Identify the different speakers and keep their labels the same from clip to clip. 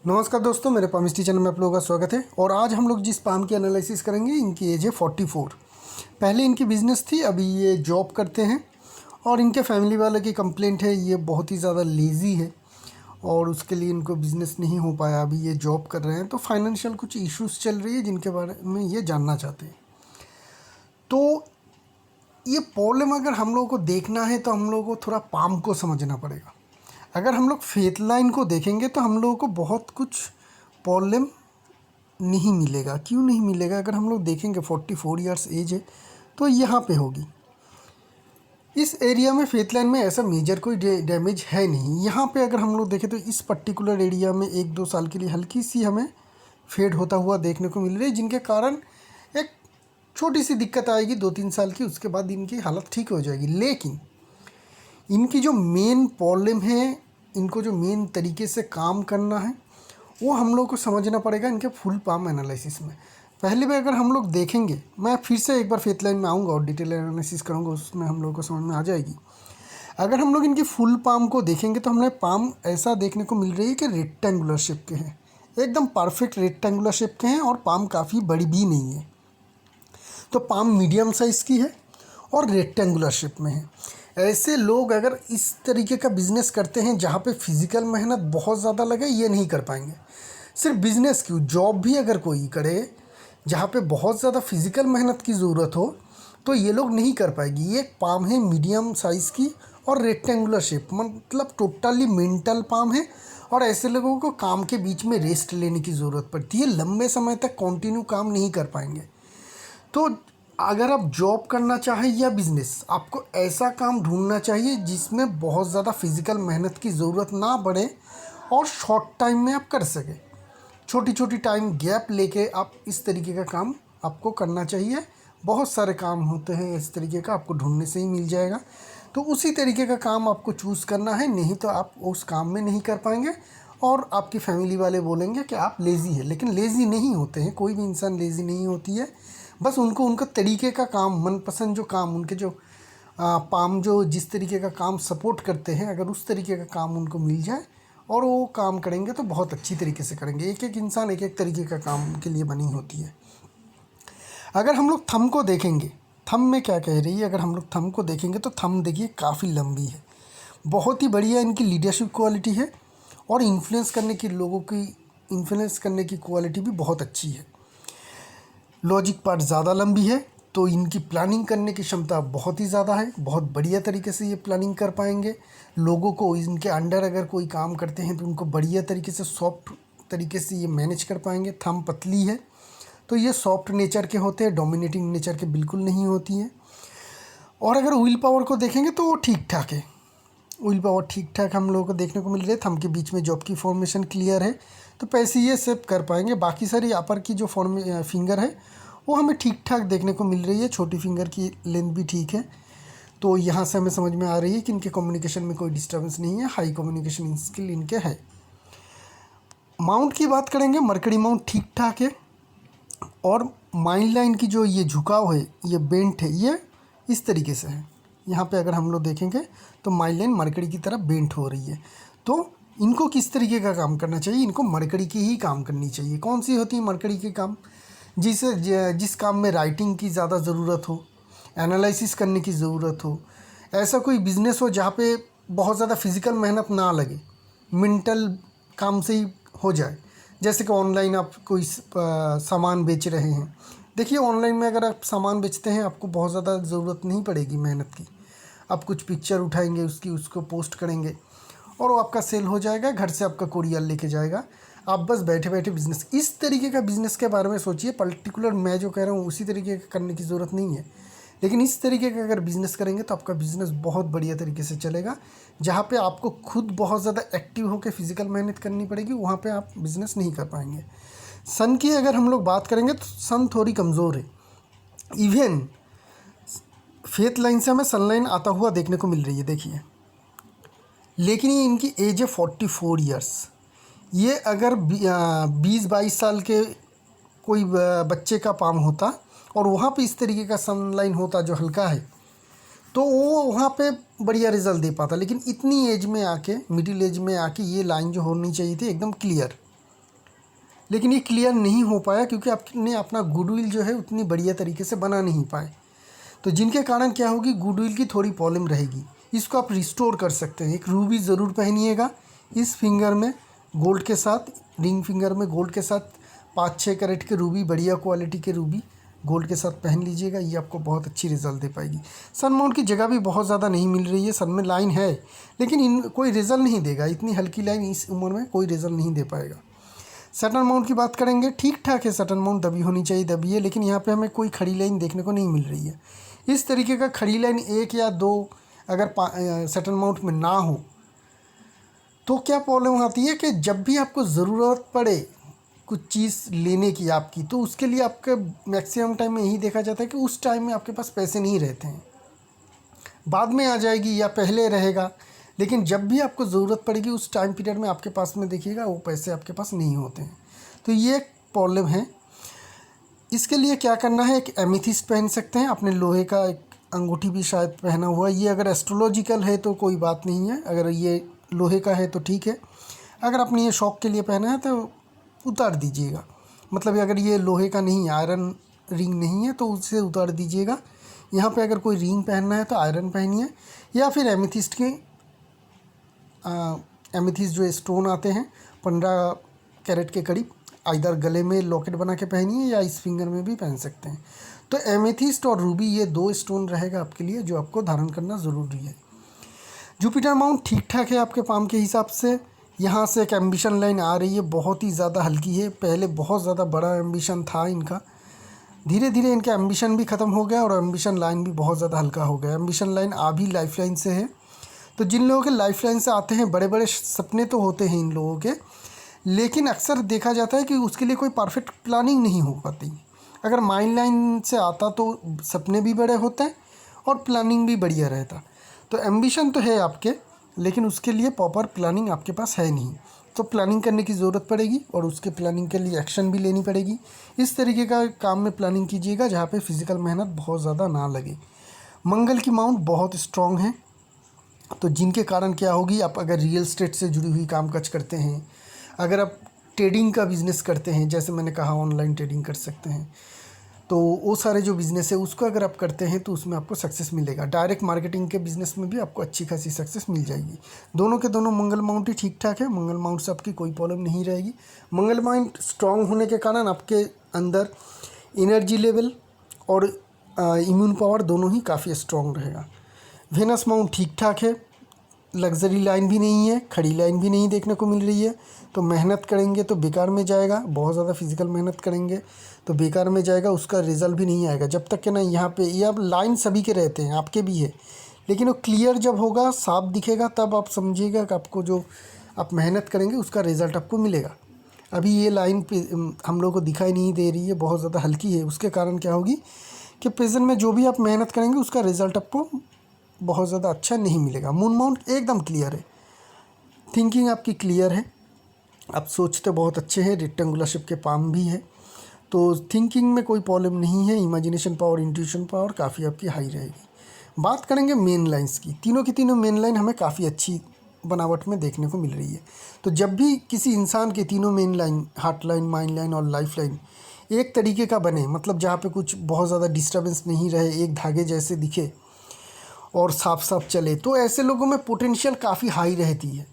Speaker 1: नमस्कार दोस्तों, मेरे पामिस्ट्री चैनल में आप लोगों का स्वागत है। और आज हम लोग जिस पाम की एनालिसिस करेंगे, इनकी एज है 44। पहले इनकी बिज़नेस थी, अभी ये जॉब करते हैं। और इनके फैमिली वाले की कंप्लेंट है ये बहुत ही ज़्यादा लेज़ी है और उसके लिए इनको बिज़नेस नहीं हो पाया। अभी ये जॉब कर रहे हैं तो फाइनेंशियल कुछ इश्यूज चल रही है जिनके बारे में ये जानना चाहते हैं। तो ये प्रॉब्लम अगर हम लोगों को देखना है तो हम लोगों को थोड़ा पाम को समझना पड़ेगा। अगर हम लोग फेथ लाइन को देखेंगे तो हम लोगों को बहुत कुछ प्रॉब्लम नहीं मिलेगा। क्यों नहीं मिलेगा? अगर हम लोग देखेंगे 44 ईयर्स एज है तो यहाँ पे होगी। इस एरिया में फेथ लाइन में ऐसा मेजर कोई डैमेज है नहीं। यहाँ पे अगर हम लोग देखें तो इस पर्टिकुलर एरिया में 1-2 साल के लिए हल्की सी हमें फेड होता हुआ देखने को मिल रही है, जिनके कारण एक छोटी सी दिक्कत आएगी 2-3 साल की। उसके बाद इनकी हालत ठीक हो जाएगी। लेकिन इनकी जो मेन प्रॉब्लम है, इनको जो मेन तरीके से काम करना है वो हम लोग को समझना पड़ेगा इनके फुल पाम एनालिसिस में। पहले भी अगर हम लोग देखेंगे, मैं फिर से एक बार फेथ लाइन में आऊँगा और डिटेल एनालिसिस करूँगा, उसमें हम लोग को समझ में आ जाएगी। अगर हम लोग इनकी फुल पाम को देखेंगे तो हमें पाम ऐसा देखने को मिल रही है कि रेक्टेंगुलर शेप के हैं, एकदम परफेक्ट रेक्टेंगुलर शेप के हैं और पाम काफ़ी बड़ी भी नहीं है। तो पाम मीडियम साइज़ की है और रेक्टेंगुलर शेप में है। ऐसे लोग अगर इस तरीके का बिज़नेस करते हैं जहाँ पे फिज़िकल मेहनत बहुत ज़्यादा लगे, ये नहीं कर पाएंगे। सिर्फ बिज़नेस क्यों, जॉब भी अगर कोई करे जहाँ पे बहुत ज़्यादा फिज़िकल मेहनत की ज़रूरत हो तो ये लोग नहीं कर पाएगी। ये पाम है मीडियम साइज़ की और रेक्टेंगुलर शेप, मतलब टोटली मेंटल पाम है। और ऐसे लोगों को काम के बीच में रेस्ट लेने की ज़रूरत पड़ती है, लंबे समय तक कंटिन्यू काम नहीं कर पाएंगे। तो अगर आप जॉब करना चाहें या बिज़नेस, आपको ऐसा काम ढूंढना चाहिए जिसमें बहुत ज़्यादा फिज़िकल मेहनत की ज़रूरत ना पड़े और शॉर्ट टाइम में आप कर सकें। छोटी छोटी टाइम गैप लेके आप इस तरीके का काम आपको करना चाहिए। बहुत सारे काम होते हैं इस तरीके का, आपको ढूंढने से ही मिल जाएगा। तो उसी तरीके का काम आपको चूज़ करना है, नहीं तो आप उस काम में नहीं कर पाएंगे और आपकी फैमिली वाले बोलेंगे कि आप लेज़ी है। लेकिन लेज़ी नहीं होते हैं, कोई भी इंसान लेज़ी नहीं होती है। बस उनको उनका तरीके का काम, मनपसंद जो काम, उनके जो पाम जो जिस तरीके का काम सपोर्ट करते हैं, अगर उस तरीके का काम उनको मिल जाए और वो काम करेंगे तो बहुत अच्छी तरीके से करेंगे। एक एक इंसान एक एक तरीके का काम के लिए बनी होती है। अगर हम लोग थंब को देखेंगे, थंब में क्या कह रही है, अगर हम लोग थंब को देखेंगे तो थंब देखिए काफ़ी लंबी है, बहुत ही बढ़िया इनकी लीडरशिप क्वालिटी है और इन्फ्लुएंस करने की, लोगों की इन्फ्लुएंस करने की क्वालिटी भी बहुत अच्छी है। लॉजिक पार्ट ज़्यादा लंबी है तो इनकी प्लानिंग करने की क्षमता बहुत ही ज़्यादा है। बहुत बढ़िया तरीके से ये प्लानिंग कर पाएंगे। लोगों को इनके अंडर अगर कोई काम करते हैं तो उनको बढ़िया तरीके से, सॉफ्ट तरीके से ये मैनेज कर पाएंगे। थंब पतली है तो ये सॉफ्ट नेचर के होते हैं, डोमिनेटिंग नेचर के बिल्कुल नहीं होती है। और अगर व्हील पावर को देखेंगे तो वो ठीक ठाक है, व्हील पावर ठीक ठाक हम लोगों को देखने को मिल रही है। थंब के बीच में जॉब की फॉर्मेशन क्लियर है तो पैसे ये सेव कर पाएंगे। बाकी सारी अपर की जो फिंगर है वो हमें ठीक ठाक देखने को मिल रही है, छोटी फिंगर की लेंथ भी ठीक है। तो यहाँ से हमें समझ में आ रही है कि इनके कम्युनिकेशन में कोई डिस्टर्बेंस नहीं है, हाई कम्युनिकेशन स्किल इनके है। माउंट की बात करेंगे, मरकड़ी माउंट ठीक ठाक है और माइंड लाइन की जो ये झुकाव है, ये बेंट है, ये इस तरीके से है। यहाँ पे अगर हम लोग देखेंगे तो माइंड लाइन मरकड़ी की तरह बेंट हो रही है। तो इनको किस तरीके का काम करना चाहिए? इनको मरकड़ी की ही काम करनी चाहिए। कौन सी होती है मरकड़ी के काम? जिस काम में राइटिंग की ज़्यादा ज़रूरत हो, एनालिसिस करने की ज़रूरत हो, ऐसा कोई बिज़नेस हो जहाँ पे बहुत ज़्यादा फिज़िकल मेहनत ना लगे, मेंटल काम से ही हो जाए। जैसे कि ऑनलाइन आप कोई सामान बेच रहे हैं। देखिए ऑनलाइन में अगर आप सामान बेचते हैं आपको बहुत ज़्यादा ज़रूरत नहीं पड़ेगी मेहनत की। आप कुछ पिक्चर उठाएंगे उसकी, उसको पोस्ट करेंगे और वो आपका सेल हो जाएगा, घर से आपका कुरियर लेके जाएगा। आप बस बैठे बैठे बिज़नेस, इस तरीके का बिज़नेस के बारे में सोचिए। पर्टिकुलर मैं जो कह रहा हूँ उसी तरीके का करने की ज़रूरत नहीं है, लेकिन इस तरीके का अगर बिज़नेस करेंगे तो आपका बिज़नेस बहुत बढ़िया तरीके से चलेगा। जहाँ पे आपको खुद बहुत ज़्यादा एक्टिव होकर फिज़िकल मेहनत करनी पड़ेगी, वहाँ पे आप बिज़नेस नहीं कर पाएंगे। सन की अगर हम लोग बात करेंगे तो सन थोड़ी कमज़ोर है। इवन फेथ लाइन से हमें सन लाइन आता हुआ देखने को मिल रही है, देखिए। लेकिन ये इनकी एज है 44 ईयर्स। ये अगर 20-22 साल के कोई बच्चे का पाम होता और वहाँ पे इस तरीके का सनलाइन होता जो हल्का है, तो वो वहाँ पे बढ़िया रिजल्ट दे पाता। लेकिन इतनी एज में आके, मिडिल एज में आके, ये लाइन जो होनी चाहिए थी एकदम क्लियर, लेकिन ये क्लियर नहीं हो पाया क्योंकि आपने अपना गुडविल जो है उतनी बढ़िया तरीके से बना नहीं पाए। तो जिनके कारण क्या होगी, गुडविल की थोड़ी प्रॉब्लम रहेगी। इसको आप रिस्टोर कर सकते हैं। एक रूबी ज़रूर पहनिएगा इस फिंगर में गोल्ड के साथ, रिंग फिंगर में गोल्ड के साथ 5-6 कैरेट के रूबी, बढ़िया क्वालिटी के रूबी गोल्ड के साथ पहन लीजिएगा। ये आपको बहुत अच्छी रिज़ल्ट दे पाएगी। सन माउंट की जगह भी बहुत ज़्यादा नहीं मिल रही है, सन में लाइन है लेकिन कोई रिज़ल्ट नहीं देगा। इतनी हल्की लाइन इस उम्र में कोई रिज़ल्ट नहीं दे पाएगा। सटन माउंट की बात करेंगे, ठीक ठाक है, सटन माउंट दबी होनी चाहिए, दबी है, लेकिन यहाँ पे हमें कोई खड़ी लाइन देखने को नहीं मिल रही है। इस तरीके का खड़ी लाइन 1 या 2 अगर सटन माउंट में ना हो तो क्या प्रॉब्लम आती है कि जब भी आपको ज़रूरत पड़े कुछ चीज़ लेने की आपकी, तो उसके लिए आपके मैक्सिमम टाइम में यही देखा जाता है कि उस टाइम में आपके पास पैसे नहीं रहते हैं। बाद में आ जाएगी या पहले रहेगा, लेकिन जब भी आपको ज़रूरत पड़ेगी उस टाइम पीरियड में आपके पास में देखिएगा वो पैसे आपके पास नहीं होते हैं। तो ये एक प्रॉब्लम है। इसके लिए क्या करना है, एक एमेथिस्ट पहन सकते हैं, अपने लोहे का एक अंगूठी भी शायद पहना हुआ। ये अगर एस्ट्रोलॉजिकल है तो कोई बात नहीं है, अगर ये लोहे का है तो ठीक है। अगर आपने ये शौक़ के लिए पहना है तो उतार दीजिएगा, मतलब अगर ये लोहे का नहीं, आयरन रिंग नहीं है तो उसे उतार दीजिएगा। यहाँ पे अगर कोई रिंग पहनना है तो आयरन पहनिए, या फिर एमेथिस्ट के एमेथिस्ट जो स्टोन आते हैं 15 कैरेट के करीब, आइदर गले में लॉकेट बना के पहनिए या इस फिंगर में भी पहन सकते हैं। तो एमेथिस्ट और रूबी ये 2 स्टोन रहेगा आपके लिए जो आपको धारण करना ज़रूरी है। जुपिटर माउंट ठीक ठाक है आपके पाम के हिसाब से। यहाँ से एक एम्बिशन लाइन आ रही है, बहुत ही ज़्यादा हल्की है। पहले बहुत ज़्यादा बड़ा एम्बिशन था इनका, धीरे धीरे इनका एम्बिशन भी ख़त्म हो गया और एम्बिशन लाइन भी बहुत ज़्यादा हल्का हो गया। एम्बिशन लाइन आ भी लाइफ लाइन से है। तो जिन लोगों के लाइफ लाइन से आते हैं, बड़े बड़े सपने तो होते हैं इन लोगों के, लेकिन अक्सर देखा जाता है कि उसके लिए कोई परफेक्ट प्लानिंग नहीं हो पाती। अगर माइंड लाइन से आता तो सपने भी बड़े होते हैं और प्लानिंग भी बढ़िया रहता। तो एम्बिशन तो है आपके, लेकिन उसके लिए प्रॉपर प्लानिंग आपके पास है नहीं। तो प्लानिंग करने की ज़रूरत पड़ेगी और उसके प्लानिंग के लिए एक्शन भी लेनी पड़ेगी। इस तरीके का काम में प्लानिंग कीजिएगा जहाँ पे फिज़िकल मेहनत बहुत ज़्यादा ना लगे। मंगल की माउंट बहुत स्ट्रॉन्ग है, तो जिनके कारण क्या होगी, आप अगर रियल एस्टेट से जुड़ी हुई काम काज करते हैं, अगर आप ट्रेडिंग का बिज़नेस करते हैं, जैसे मैंने कहा ऑनलाइन ट्रेडिंग कर सकते हैं, तो वो सारे जो बिज़नेस है उसको अगर आप करते हैं तो उसमें आपको सक्सेस मिलेगा। डायरेक्ट मार्केटिंग के बिज़नेस में भी आपको अच्छी खासी सक्सेस मिल जाएगी। दोनों के दोनों मंगल माउंट ही ठीक ठाक है, मंगल माउंट से आपकी कोई प्रॉब्लम नहीं रहेगी। मंगल माउंट स्ट्रांग होने के कारण आपके अंदर एनर्जी लेवल और इम्यून पावर दोनों ही काफ़ी स्ट्रांग रहेगा। वेनस माउंट ठीक ठाक है, लग्जरी लाइन भी नहीं है, खड़ी लाइन भी नहीं देखने को मिल रही है। तो मेहनत करेंगे तो बेकार में जाएगा, बहुत ज़्यादा फिजिकल मेहनत करेंगे तो बेकार में जाएगा, उसका रिज़ल्ट भी नहीं आएगा जब तक कि ना यहाँ पे ये अब लाइन सभी के रहते हैं, आपके भी है, लेकिन वो क्लियर जब होगा, साफ दिखेगा, तब आप समझिएगा कि आपको जो आप मेहनत करेंगे उसका रिज़ल्ट आपको मिलेगा। अभी ये लाइन पे हम लोग को दिखाई नहीं दे रही है, बहुत ज़्यादा हल्की है। उसके कारण क्या होगी कि प्रेजेंट में जो भी आप मेहनत करेंगे उसका रिज़ल्ट आपको बहुत ज़्यादा अच्छा नहीं मिलेगा। मून माउंट एकदम क्लियर है, थिंकिंग आपकी क्लियर है, आप सोचते बहुत अच्छे हैं, रेक्टेंगुलर शेप के पाम भी है, तो थिंकिंग में कोई प्रॉब्लम नहीं है। इमेजिनेशन पावर, इंट्यूशन पावर काफ़ी आपकी हाई रहेगी। बात करेंगे मेन लाइंस की, तीनों की तीनों मेन लाइन हमें काफ़ी अच्छी बनावट में देखने को मिल रही है। तो जब भी किसी इंसान के तीनों main line, heart line, mind line और लाइफ लाइन एक तरीके का बने, मतलब जहाँ पे कुछ बहुत ज़्यादा डिस्टर्बेंस नहीं रहे, एक धागे जैसे दिखे और साफ साफ चले, तो ऐसे लोगों में पोटेंशियल काफ़ी हाई रहती है।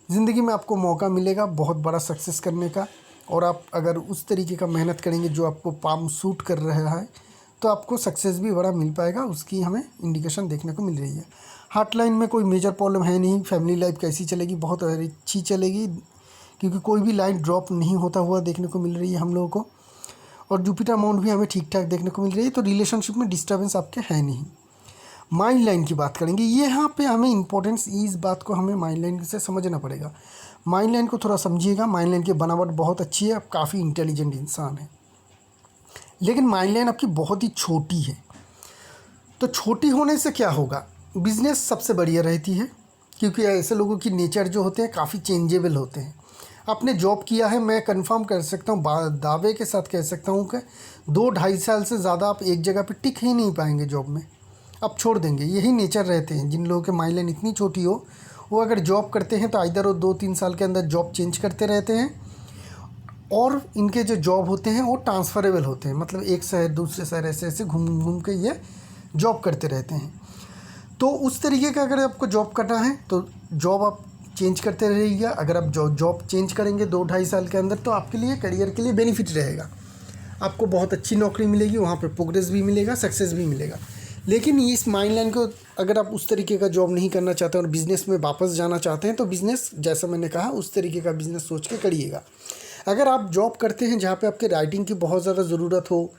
Speaker 1: ज़िंदगी में आपको मौका मिलेगा बहुत बड़ा सक्सेस करने का, और आप अगर उस तरीके का मेहनत करेंगे जो आपको पाम सूट कर रहा है तो आपको सक्सेस भी बड़ा मिल पाएगा। उसकी हमें इंडिकेशन देखने को मिल रही है। हार्ट लाइन में कोई मेजर प्रॉब्लम है नहीं। फैमिली लाइफ कैसी चलेगी, बहुत अच्छी चलेगी, क्योंकि कोई भी लाइन ड्रॉप नहीं होता हुआ देखने को मिल रही है हम लोगों को। और जुपिटर माउंट भी हमें ठीक ठाक देखने को मिल रही है, तो रिलेशनशिप में डिस्टर्बेंस आपके है नहीं। माइंड लाइन की बात करेंगे, ये यहाँ पे हमें इम्पोर्टेंस, इस बात को हमें माइंड लाइन से समझना पड़ेगा। माइंड लाइन को थोड़ा समझिएगा। माइंड लाइन की बनावट बहुत अच्छी है, आप काफ़ी इंटेलिजेंट इंसान हैं, लेकिन माइंड लाइन आपकी बहुत ही छोटी है। तो छोटी होने से क्या होगा, बिजनेस सबसे बढ़िया रहती है, क्योंकि ऐसे लोगों की नेचर जो होते हैं काफ़ी चेंजेबल होते हैं। आपने जॉब किया है, मैं कंफर्म कर सकता हूँ, दावे के साथ कह सकता हूँ कि 2-2.5 साल से ज़्यादा आप एक जगह पे टिक ही नहीं पाएंगे जॉब में, आप छोड़ देंगे। यही नेचर रहते हैं जिन लोगों के माइंड लाइन इतनी छोटी हो, वो अगर जॉब करते हैं तो इधर वो 2-3 साल के अंदर जॉब चेंज करते रहते हैं, और इनके जो जॉब होते हैं वो ट्रांसफरेबल होते हैं, मतलब एक शहर दूसरे शहर ऐसे ऐसे घूम घूम के ये जॉब करते रहते हैं। तो उस तरीके का अगर आपको जॉब करना है तो जॉब आप चेंज करते रहिएगा। अगर आप जॉब चेंज करेंगे 2-2.5 साल के अंदर तो आपके लिए करियर के लिए बेनिफिट रहेगा, आपको बहुत अच्छी नौकरी मिलेगी, वहाँ पे प्रोग्रेस भी मिलेगा, सक्सेस भी मिलेगा। लेकिन इस माइंड लाइन को अगर आप उस तरीके का जॉब नहीं करना चाहते और बिज़नेस में वापस जाना चाहते हैं तो बिज़नेस जैसा मैंने कहा उस तरीके का बिज़नेस सोच के करिएगा। अगर आप जॉब करते हैं जहाँ पे आपके राइटिंग की बहुत ज़्यादा ज़रूरत हो,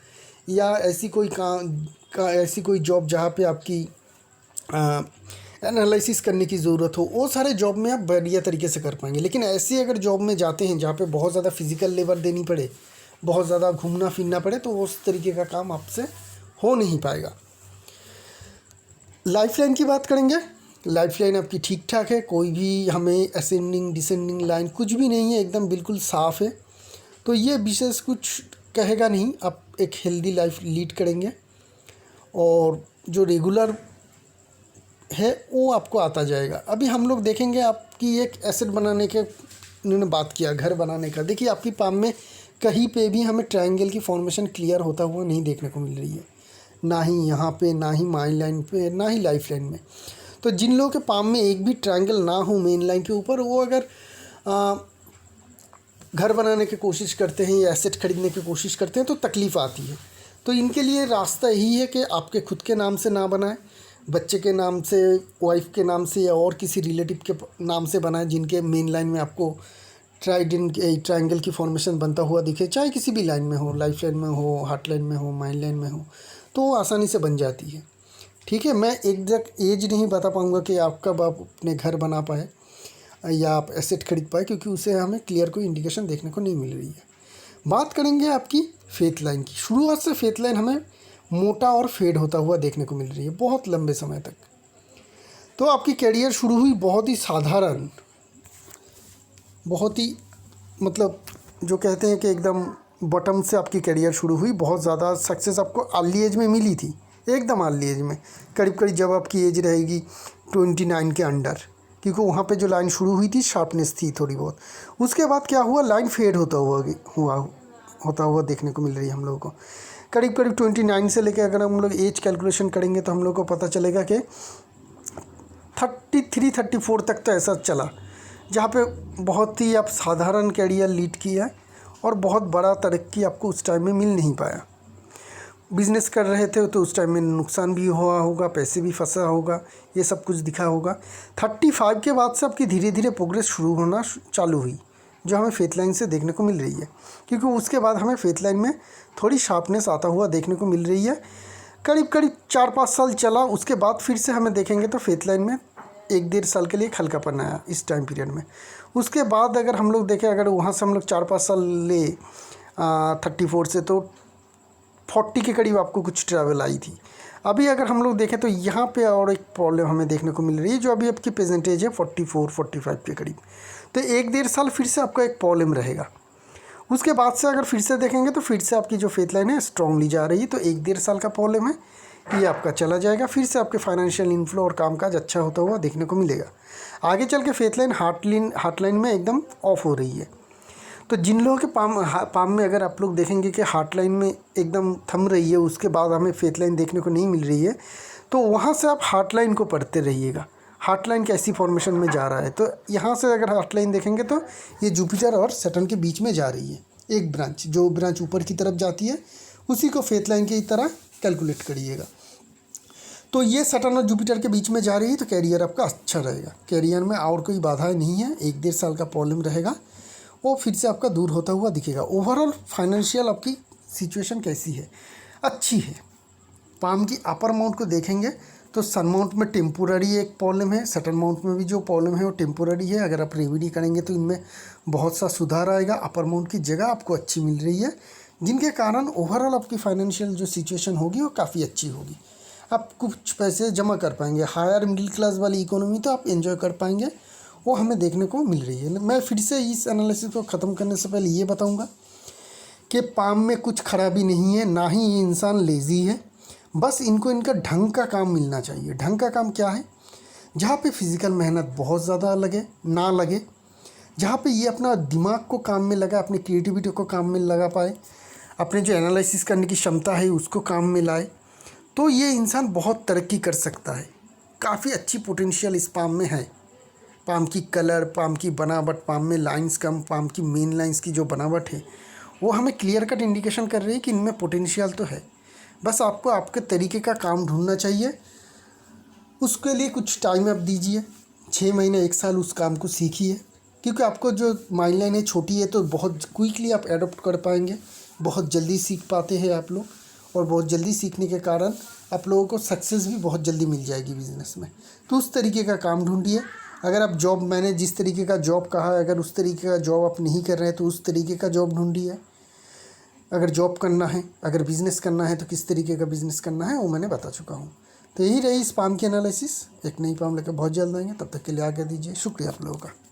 Speaker 1: या ऐसी कोई ऐसी कोई जॉब जहाँ पे आपकी एनालिसिस करने की ज़रूरत हो, वो सारे जॉब में आप बढ़िया तरीके से कर पाएंगे। लेकिन ऐसी अगर जॉब में जाते हैं जहाँ पे बहुत ज़्यादा फिजिकल लेबर देनी पड़े, बहुत ज़्यादा घूमना फिरना पड़े, तो उस तरीके का काम आपसे हो नहीं पाएगा। लाइफ लाइन की बात करेंगे। लाइफ लाइन आपकी ठीक ठाक है, कोई भी हमें असेंडिंग डिसेंडिंग लाइन कुछ भी नहीं है, एकदम बिल्कुल साफ़ है। तो ये विशेष कुछ कहेगा नहीं, आप एक हेल्दी लाइफ लीड करेंगे और जो रेगुलर है वो आपको आता जाएगा। अभी हम लोग देखेंगे आपकी एक एसेट बनाने के उन्होंने बात किया, घर बनाने का। देखिए आपकी पाम में कहीं पे भी हमें ट्रायंगल की फॉर्मेशन क्लियर होता हुआ नहीं देखने को मिल रही है, ना ही यहाँ पे, ना ही माइन लाइन पे, ना ही लाइफ लाइन में। तो जिन लोगों के पाम में एक भी ट्रायंगल ना हो मेन लाइन के ऊपर, वो अगर घर बनाने की कोशिश करते हैं या एसेट खरीदने की कोशिश करते हैं तो तकलीफ़ आती है। तो इनके लिए रास्ता यही है कि आपके खुद के नाम से ना बनाएं, बच्चे के नाम से, वाइफ के नाम से या और किसी रिलेटिव के नाम से बनाएं जिनके मेन लाइन में आपको ट्रायंगल की फॉर्मेशन बनता हुआ दिखे, चाहे किसी भी लाइन में हो, लाइफ लाइन में हो, हार्ट लाइन में हो, माइंड लाइन में हो, तो वो आसानी से बन जाती है। ठीक है, मैं एग्जैक्ट एज नहीं बता पाऊँगा कि आप कब आप अपने घर बना पाए या आप एसेट खरीद पाए, क्योंकि उसे हमें क्लियर कोई इंडिकेशन देखने को नहीं मिल रही है। बात करेंगे आपकी फेथ लाइन की। शुरुआत से फेथ लाइन हमें मोटा और फेड होता हुआ देखने को मिल रही है बहुत लंबे समय तक। तो आपकी कैरियर शुरू हुई बहुत ही साधारण, बहुत ही मतलब जो कहते हैं कि एकदम बॉटम से आपकी कैरियर शुरू हुई। बहुत ज़्यादा सक्सेस आपको अर्ली एज में मिली थी, एकदम अर्ली एज में, करीब करीब जब आपकी एज रहेगी 29 के अंडर, क्योंकि वहाँ पे जो लाइन शुरू हुई थी शार्पनेस थी थोड़ी बहुत। उसके बाद क्या हुआ, लाइन फेड होता हुआ देखने को मिल रही है हम लोगों को। करीब करीब 29 से लेकर अगर हम लोग एज कैलकुलेशन करेंगे तो हम लोग को पता चलेगा कि 33-34 तक तो ऐसा चला, जहाँ पे बहुत ही आप साधारण कैरियर लीड किया और बहुत बड़ा तरक्की आपको उस टाइम में मिल नहीं पाया। बिज़नेस कर रहे थे तो उस टाइम में नुकसान भी हुआ होगा, पैसे भी फंसा होगा, ये सब कुछ दिखा होगा। 35 के बाद से आपकी धीरे धीरे प्रोग्रेस शुरू होना चालू हुई, जो हमें फेथ लाइन से देखने को मिल रही है, क्योंकि उसके बाद हमें फेथ लाइन में थोड़ी शार्पनेस आता हुआ देखने को मिल रही है। करीब करीब 4-5 साल चला, उसके बाद फिर से हमें देखेंगे तो फेथ लाइन में 1-1.5 साल के लिए हल्कापन आया इस टाइम पीरियड में। उसके बाद अगर हम लोग देखें, अगर वहाँ से हम लोग 4-5 साल ले 34 से, तो 40 के करीब आपको कुछ ट्रैवल आई थी। अभी अगर हम लोग देखें तो यहाँ पे और एक प्रॉब्लम हमें देखने को मिल रही है, जो अभी आपकी प्रेजेंटेज है 44-45 के करीब। तो 1-1.5 साल फिर से आपका एक प्रॉब्लम रहेगा। उसके बाद से अगर फिर से देखेंगे तो फिर से आपकी जो फेथ लाइन है स्ट्रांगली जा रही है, तो 1-1.5 साल का प्रॉब्लम है, ये आपका चला जाएगा। फिर से आपके फाइनेंशियल इनफ्लो और कामकाज अच्छा होता हुआ देखने को मिलेगा। आगे चल के फेथ लाइन हार्ट लाइन में एकदम ऑफ हो रही है। तो जिन लोगों के पाम में अगर आप लोग देखेंगे कि हार्ट लाइन में एकदम थम रही है, उसके बाद हमें फेथ लाइन देखने को नहीं मिल रही है, तो वहाँ से आप हार्ट लाइन को पढ़ते रहिएगा, हार्ट लाइन कैसी फॉर्मेशन में जा रहा है। तो यहाँ से अगर हार्ट लाइन देखेंगे तो ये जुपिटर और सैटर्न के बीच में जा रही है एक ब्रांच, जो ब्रांच ऊपर की तरफ जाती है उसी को फेथ लाइन की तरह कैलकुलेट करिएगा। तो ये सैटर्न और जुपिटर के बीच में जा रही है, तो कैरियर आपका अच्छा रहेगा। कैरियर में और कोई बाधाएं नहीं है, 1-1.5 साल का प्रॉब्लम रहेगा, वो फिर से आपका दूर होता हुआ दिखेगा। ओवरऑल फाइनेंशियल आपकी सिचुएशन कैसी है, अच्छी है। पाम की अपर माउंट को देखेंगे तो सन माउंट में टेम्पोररी एक प्रॉब्लम है, सैटर्न माउंट में भी जो प्रॉब्लम है वो टेम्पोररी है। अगर आप रेमेडी करेंगे तो इनमें बहुत सा सुधार आएगा। अपर माउंट की जगह आपको अच्छी मिल रही है, जिनके कारण ओवरऑल आपकी फाइनेंशियल जो सिचुएशन होगी वो काफ़ी अच्छी होगी। आप कुछ पैसे जमा कर पाएंगे, हायर मिडिल क्लास वाली इकोनॉमी तो आप एंजॉय कर पाएंगे, वो हमें देखने को मिल रही है। मैं फिर से इस एनालिसिस को ख़त्म करने से पहले ये बताऊंगा कि पाम में कुछ खराबी नहीं है, ना ही ये इंसान लेज़ी है, बस इनको इनका ढंग का काम मिलना चाहिए। ढंग का काम क्या है, जहाँ पे फिज़िकल मेहनत बहुत ज़्यादा लगे ना लगे, जहाँ पे ये अपना दिमाग को काम में लगा, अपनी क्रिएटिविटी को काम में लगा पाए, अपने जो एनालिसिस करने की क्षमता है उसको काम में लाए, तो ये इंसान बहुत तरक्की कर सकता है। काफ़ी अच्छी पोटेंशियल इस पाम में है। पाम की कलर, पाम की बनावट, पाम में लाइंस कम, पाम की मेन लाइंस की जो बनावट है वो हमें क्लियर कट इंडिकेशन कर रही है कि इनमें पोटेंशियल तो है। बस आपको आपके तरीके का काम ढूंढना चाहिए। उसके लिए कुछ टाइम आप दीजिए, 6 महीने 1 साल उस काम को सीखिए, क्योंकि आपको जो माइंड लाइन है छोटी है, तो बहुत क्विकली आप एडोप्ट कर पाएंगे, बहुत जल्दी सीख पाते हैं आप लोग, और बहुत जल्दी सीखने के कारण आप लोगों को सक्सेस भी बहुत जल्दी मिल जाएगी बिज़नेस में। तो उस तरीके का काम ढूंढिए। अगर आप जॉब, मैंने जिस तरीके का जॉब कहा है, अगर उस तरीके का जॉब आप नहीं कर रहे हैं तो उस तरीके का जॉब ढूंढिए। अगर जॉब करना है, अगर बिज़नेस करना है तो किस तरीके का बिज़नेस करना है वो मैंने बता चुका हूँ। तो यही रही इस पाम की एनालिसिस। एक नई पाम लेकर बहुत जल्द आएंगे, तब तक के लिए आगे दीजिए। शुक्रिया आप लोगों का।